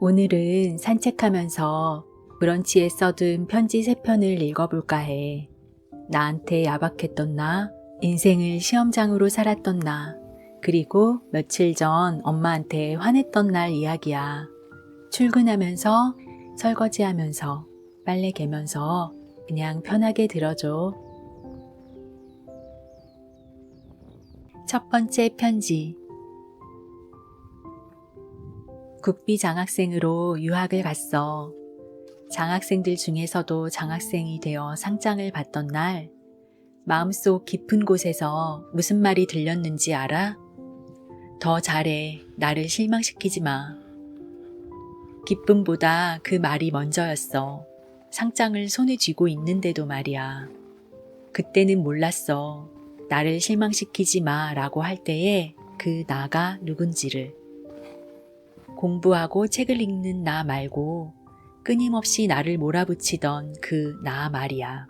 오늘은 산책하면서 브런치에 써둔 편지 3편을 읽어볼까 해. 나한테 야박했던 나, 인생을 시험장으로 살았던 나, 그리고 며칠 전 엄마한테 화냈던 날 이야기야. 출근하면서, 설거지하면서, 빨래 개면서 그냥 편하게 들어줘. 첫 번째 편지. 국비 장학생으로 유학을 갔어. 장학생들 중에서도 장학생이 되어 상장을 받던 날, 마음속 깊은 곳에서 무슨 말이 들렸는지 알아? 더 잘해. 나를 실망시키지 마. 기쁨보다 그 말이 먼저였어. 상장을 손에 쥐고 있는데도 말이야. 그때는 몰랐어. 나를 실망시키지 마 라고 할 때에 그 나가 누군지를. 공부하고 책을 읽는 나 말고 끊임없이 나를 몰아붙이던 그 나 말이야.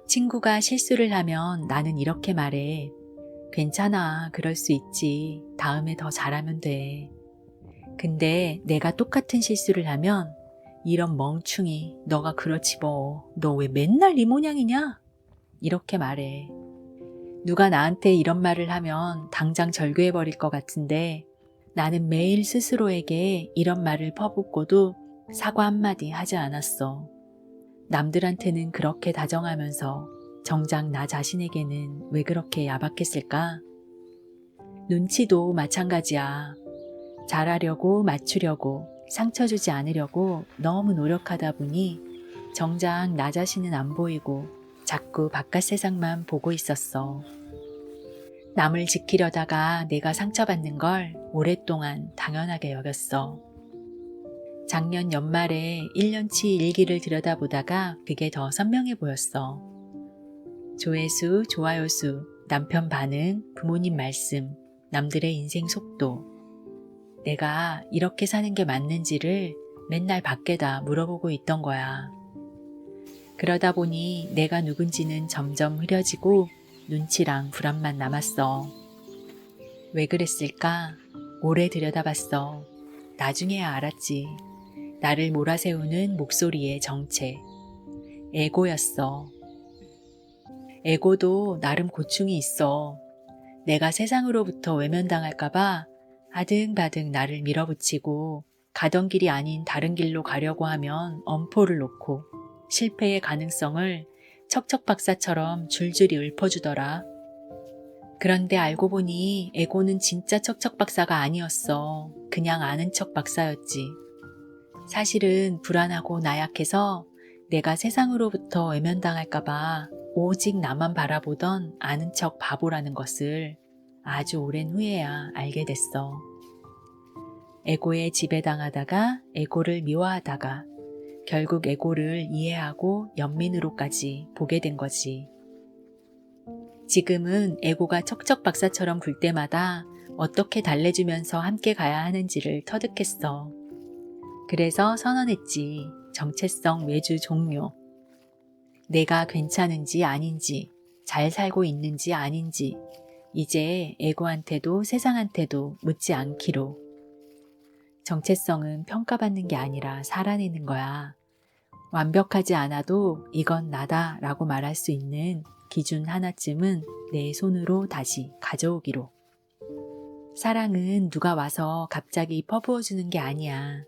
친구가 실수를 하면 나는 이렇게 말해. 괜찮아, 그럴 수 있지. 다음에 더 잘하면 돼. 근데 내가 똑같은 실수를 하면 이런 멍충이, 너가 그렇지 뭐. 너 왜 맨날 이 모양이냐? 이렇게 말해. 누가 나한테 이런 말을 하면 당장 절교해버릴 것 같은데 나는 매일 스스로에게 이런 말을 퍼붓고도 사과 한마디 하지 않았어. 남들한테는 그렇게 다정하면서 정작 나 자신에게는 왜 그렇게 야박했을까? 눈치도 마찬가지야. 잘하려고 맞추려고 상처 주지 않으려고 너무 노력하다 보니 정작 나 자신은 안 보이고 자꾸 바깥 세상만 보고 있었어. 남을 지키려다가 내가 상처받는 걸 오랫동안 당연하게 여겼어. 작년 연말에 1년치 일기를 들여다보다가 그게 더 선명해 보였어. 조회수, 좋아요 수, 남편 반응, 부모님 말씀, 남들의 인생 속도. 내가 이렇게 사는 게 맞는지를 맨날 밖에다 물어보고 있던 거야. 그러다 보니 내가 누군지는 점점 흐려지고 눈치랑 불안만 남았어. 왜 그랬을까? 오래 들여다봤어. 나중에야 알았지. 나를 몰아세우는 목소리의 정체. 에고였어. 에고도 나름 고충이 있어. 내가 세상으로부터 외면당할까봐 아등바등 나를 밀어붙이고 가던 길이 아닌 다른 길로 가려고 하면 엄포를 놓고 실패의 가능성을 척척박사처럼 줄줄이 읊어주더라. 그런데 알고 보니 에고는 진짜 척척박사가 아니었어. 그냥 아는 척 박사였지. 사실은 불안하고 나약해서 내가 세상으로부터 외면당할까봐 오직 나만 바라보던 아는 척 바보라는 것을 아주 오랜 후에야 알게 됐어. 에고에 지배당하다가 에고를 미워하다가 결국 에고를 이해하고 연민으로까지 보게 된 거지. 지금은 에고가 척척 박사처럼 굴 때마다 어떻게 달래주면서 함께 가야 하는지를 터득했어. 그래서 선언했지. 정체성 외주 종료. 내가 괜찮은지 아닌지, 잘 살고 있는지 아닌지, 이제 에고한테도 세상한테도 묻지 않기로. 정체성은 평가받는 게 아니라 살아내는 거야. 완벽하지 않아도 이건 나다 라고 말할 수 있는 기준 하나쯤은 내 손으로 다시 가져오기로. 사랑은 누가 와서 갑자기 퍼부어주는 게 아니야.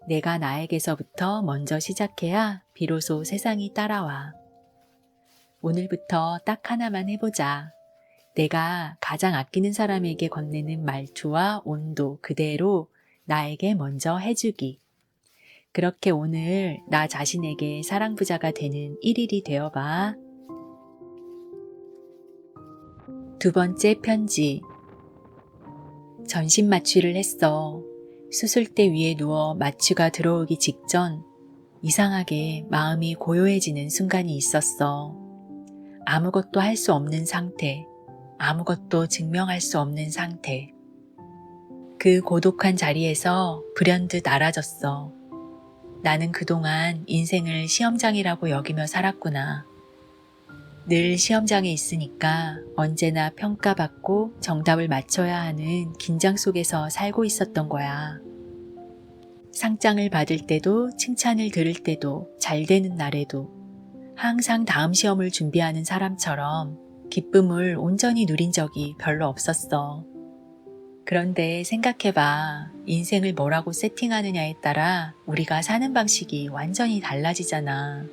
내가 나에게서부터 먼저 시작해야 비로소 세상이 따라와. 오늘부터 딱 하나만 해보자. 내가 가장 아끼는 사람에게 건네는 말투와 온도 그대로 나에게 먼저 해주기. 그렇게 오늘 나 자신에게 사랑부자가 되는 1일이 되어봐. 두 번째 편지. 전신 마취를 했어. 수술대 위에 누워 마취가 들어오기 직전 이상하게 마음이 고요해지는 순간이 있었어. 아무것도 할 수 없는 상태, 아무것도 증명할 수 없는 상태. 그 고독한 자리에서 불현듯 알아졌어. 나는 그동안 인생을 시험장이라고 여기며 살았구나. 늘 시험장에 있으니까 언제나 평가받고 정답을 맞춰야 하는 긴장 속에서 살고 있었던 거야. 상장을 받을 때도 칭찬을 들을 때도 잘 되는 날에도 항상 다음 시험을 준비하는 사람처럼 기쁨을 온전히 누린 적이 별로 없었어. 그런데 생각해봐. 인생을 뭐라고 세팅하느냐에 따라 우리가 사는 방식이 완전히 달라지잖아.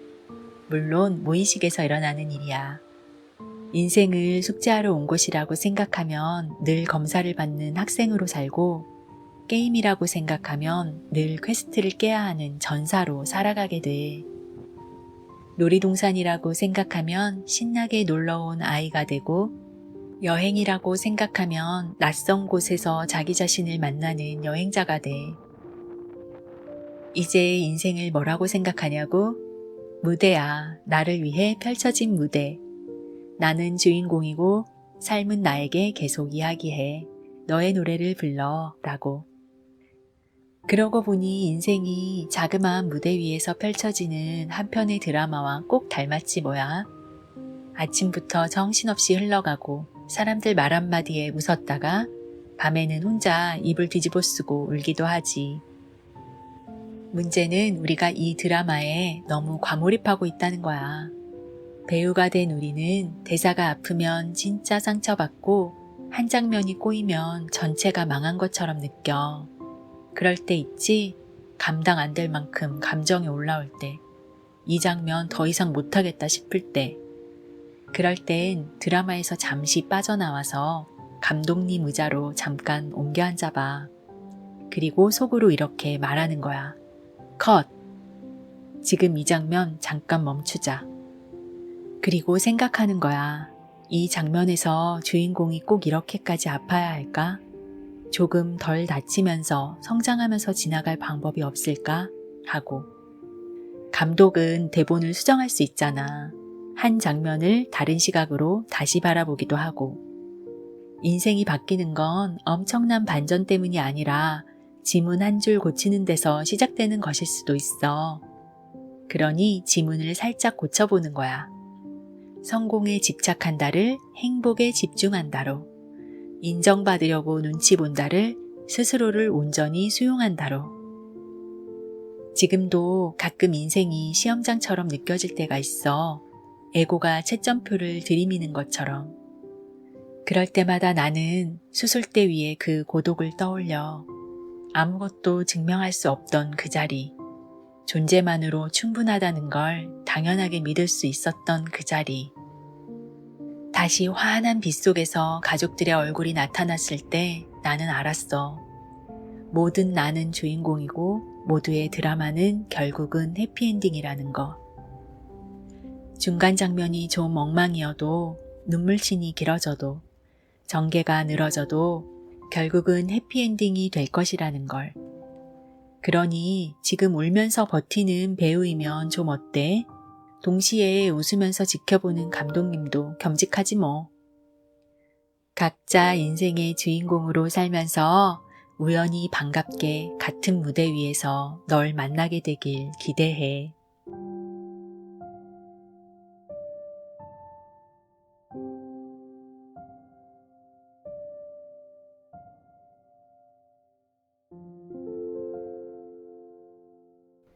물론 무의식에서 일어나는 일이야. 인생을 숙제하러 온 곳이라고 생각하면 늘 검사를 받는 학생으로 살고, 게임이라고 생각하면 늘 퀘스트를 깨야 하는 전사로 살아가게 돼. 놀이동산이라고 생각하면 신나게 놀러온 아이가 되고, 여행이라고 생각하면 낯선 곳에서 자기 자신을 만나는 여행자가 돼. 이제 인생을 뭐라고 생각하냐고? 무대야. 나를 위해 펼쳐진 무대. 나는 주인공이고 삶은 나에게 계속 이야기해. 너의 노래를 불러 라고. 그러고 보니 인생이 자그마한 무대 위에서 펼쳐지는 한 편의 드라마와 꼭 닮았지 뭐야. 아침부터 정신없이 흘러가고 사람들 말 한마디에 웃었다가 밤에는 혼자 이불 뒤집어 쓰고 울기도 하지. 문제는 우리가 이 드라마에 너무 과몰입하고 있다는 거야. 배우가 된 우리는 대사가 아프면 진짜 상처받고 한 장면이 꼬이면 전체가 망한 것처럼 느껴. 그럴 때 있지? 감당 안 될 만큼 감정이 올라올 때. 이 장면 더 이상 못하겠다 싶을 때. 그럴 땐 드라마에서 잠시 빠져나와서 감독님 의자로 잠깐 옮겨 앉아봐. 그리고 속으로 이렇게 말하는 거야. 컷! 지금 이 장면 잠깐 멈추자. 그리고 생각하는 거야. 이 장면에서 주인공이 꼭 이렇게까지 아파야 할까? 조금 덜 다치면서 성장하면서 지나갈 방법이 없을까? 하고. 감독은 대본을 수정할 수 있잖아. 한 장면을 다른 시각으로 다시 바라보기도 하고. 인생이 바뀌는 건 엄청난 반전 때문이 아니라 지문 한 줄 고치는 데서 시작되는 것일 수도 있어. 그러니 지문을 살짝 고쳐보는 거야. 성공에 집착한다를 행복에 집중한다로, 인정받으려고 눈치 본다를 스스로를 온전히 수용한다로. 지금도 가끔 인생이 시험장처럼 느껴질 때가 있어. 에고가 채점표를 들이미는 것처럼. 그럴 때마다 나는 수술대 위에 그 고독을 떠올려. 아무것도 증명할 수 없던 그 자리. 존재만으로 충분하다는 걸 당연하게 믿을 수 있었던 그 자리. 다시 환한 빛 속에서 가족들의 얼굴이 나타났을 때 나는 알았어. 모든 나는 주인공이고 모두의 드라마는 결국은 해피엔딩이라는 거. 중간 장면이 좀 엉망이어도 눈물씬이 길어져도 전개가 늘어져도 결국은 해피엔딩이 될 것이라는 걸. 그러니 지금 울면서 버티는 배우이면 좀 어때? 동시에 웃으면서 지켜보는 감독님도 겸직하지 뭐. 각자 인생의 주인공으로 살면서 우연히 반갑게 같은 무대 위에서 널 만나게 되길 기대해.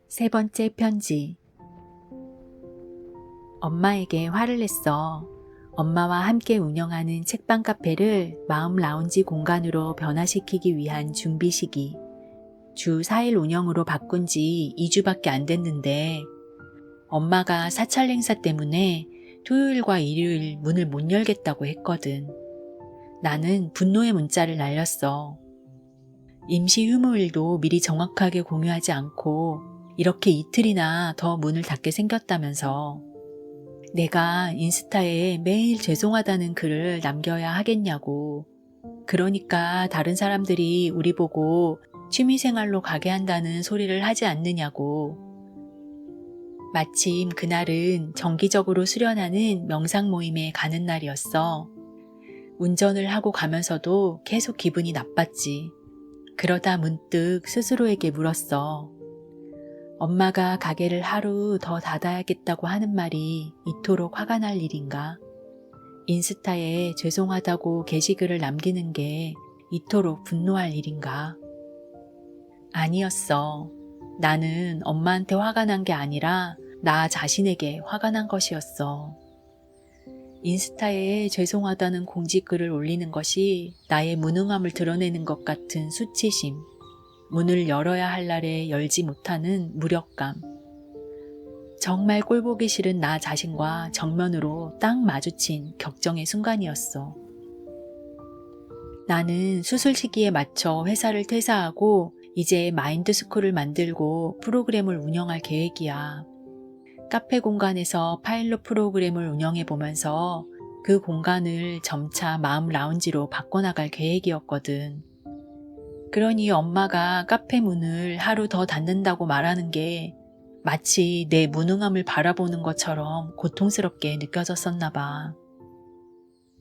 세 번째 편지. 엄마에게 화를 냈어. 엄마와 함께 운영하는 책방 카페를 마음 라운지 공간으로 변화시키기 위한 준비 시기. 주 4일 운영으로 바꾼 지 2주밖에 안 됐는데 엄마가 사찰 행사 때문에 토요일과 일요일 문을 못 열겠다고 했거든. 나는 분노의 문자를 날렸어. 임시 휴무일도 미리 정확하게 공유하지 않고 이렇게 이틀이나 더 문을 닫게 생겼다면서. 내가 인스타에 매일 죄송하다는 글을 남겨야 하겠냐고. 그러니까 다른 사람들이 우리 보고 취미생활로 가게 한다는 소리를 하지 않느냐고. 마침 그날은 정기적으로 수련하는 명상 모임에 가는 날이었어. 운전을 하고 가면서도 계속 기분이 나빴지. 그러다 문득 스스로에게 물었어. 엄마가 가게를 하루 더 닫아야겠다고 하는 말이 이토록 화가 날 일인가? 인스타에 죄송하다고 게시글을 남기는 게 이토록 분노할 일인가? 아니었어. 나는 엄마한테 화가 난 게 아니라 나 자신에게 화가 난 것이었어. 인스타에 죄송하다는 공지글을 올리는 것이 나의 무능함을 드러내는 것 같은 수치심, 문을 열어야 할 날에 열지 못하는 무력감, 정말 꼴보기 싫은 나 자신과 정면으로 딱 마주친 격정의 순간이었어. 나는 수술 시기에 맞춰 회사를 퇴사하고 이제 마인드스쿨을 만들고 프로그램을 운영할 계획이야. 카페 공간에서 파일럿 프로그램을 운영해 보면서 그 공간을 점차 마음 라운지로 바꿔나갈 계획이었거든. 그러니 엄마가 카페 문을 하루 더 닫는다고 말하는 게 마치 내 무능함을 바라보는 것처럼 고통스럽게 느껴졌었나 봐.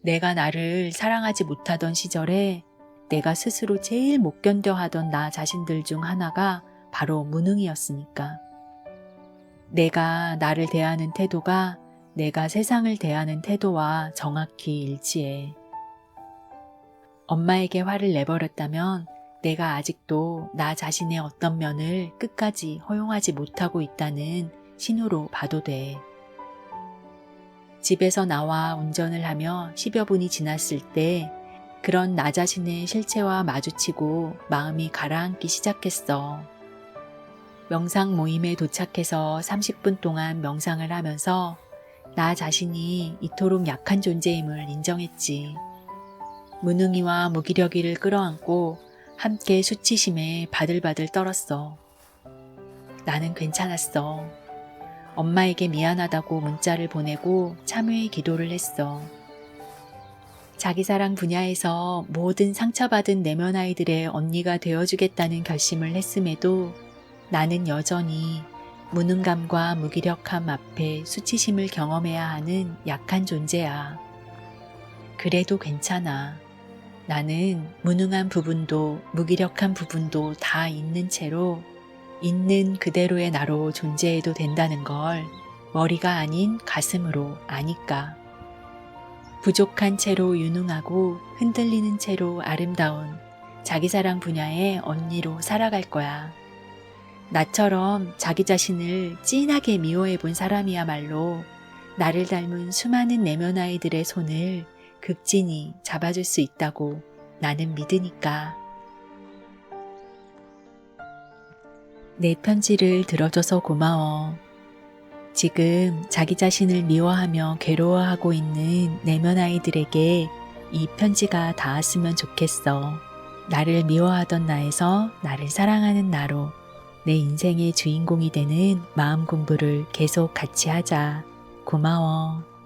내가 나를 사랑하지 못하던 시절에 내가 스스로 제일 못 견뎌 하던 나 자신들 중 하나가 바로 무능이었으니까. 내가 나를 대하는 태도가 내가 세상을 대하는 태도와 정확히 일치해. 엄마에게 화를 내버렸다면 내가 아직도 나 자신의 어떤 면을 끝까지 허용하지 못하고 있다는 신호로 봐도 돼. 집에서 나와 운전을 하며 10여 분이 지났을 때 그런 나 자신의 실체와 마주치고 마음이 가라앉기 시작했어. 명상 모임에 도착해서 30분 동안 명상을 하면서 나 자신이 이토록 약한 존재임을 인정했지. 무능이와 무기력이를 끌어안고 함께 수치심에 바들바들 떨었어. 나는 괜찮았어. 엄마에게 미안하다고 문자를 보내고 참회의 기도를 했어. 자기사랑 분야에서 모든 상처받은 내면 아이들의 언니가 되어주겠다는 결심을 했음에도 나는 여전히 무능감과 무기력함 앞에 수치심을 경험해야 하는 약한 존재야. 그래도 괜찮아. 나는 무능한 부분도 무기력한 부분도 다 있는 채로 있는 그대로의 나로 존재해도 된다는 걸 머리가 아닌 가슴으로 아니까. 부족한 채로 유능하고 흔들리는 채로 아름다운 자기사랑 분야의 언니로 살아갈 거야. 나처럼 자기 자신을 찐하게 미워해 본 사람이야말로 나를 닮은 수많은 내면 아이들의 손을 극진히 잡아줄 수 있다고 나는 믿으니까. 내 편지를 들어줘서 고마워. 지금 자기 자신을 미워하며 괴로워하고 있는 내면 아이들에게 이 편지가 닿았으면 좋겠어. 나를 미워하던 나에서 나를 사랑하는 나로 내 인생의 주인공이 되는 마음 공부를 계속 같이 하자. 고마워.